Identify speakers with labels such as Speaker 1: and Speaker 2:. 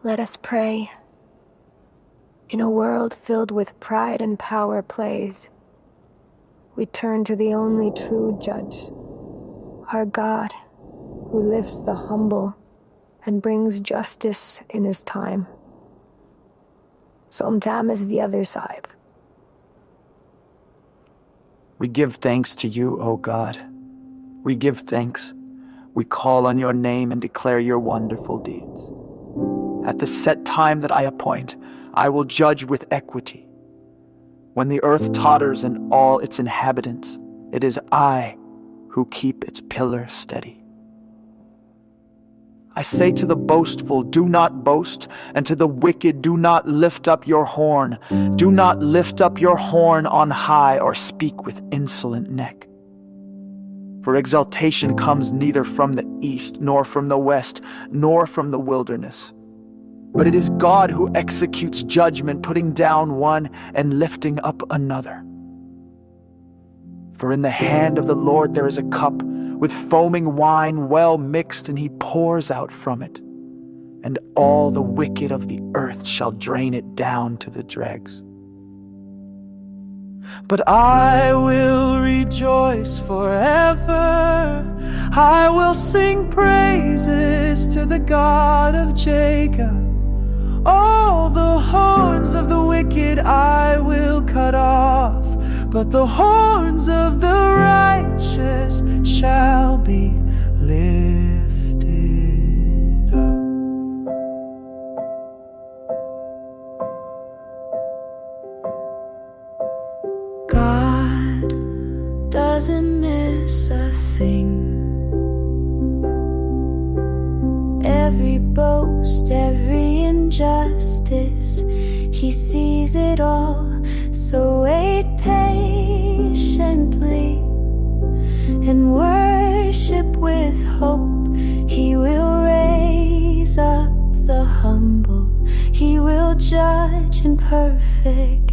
Speaker 1: Let us pray. In a world filled with pride and power plays, we turn to the only true judge, our God, who lifts the humble and brings justice in his time. Sometimes the other side.
Speaker 2: We give thanks to you, O God. We give thanks. We call on your name and declare your wonderful deeds. At the set time that I appoint, I will judge with equity. When the earth totters and all its inhabitants, it is I who keep its pillar steady. I say to the boastful, do not boast, and to the wicked, do not lift up your horn. Do not lift up your horn on high or speak with insolent neck. For exaltation comes neither from the east, nor from the west, nor from the wilderness. But it is God who executes judgment, putting down one and lifting up another. For in the hand of the Lord there is a cup with foaming wine well mixed, and he pours out from it. And all the wicked of the earth shall drain it down to the dregs. But I will rejoice forever. I will sing praises to the God of Jacob. All the horns of the wicked I will cut off, but the horns of the righteous shall be lifted up.
Speaker 3: God doesn't miss a thing. Every boast, every injustice, he sees it all. So wait patiently and worship with hope. He will raise up the humble. He will judge in perfect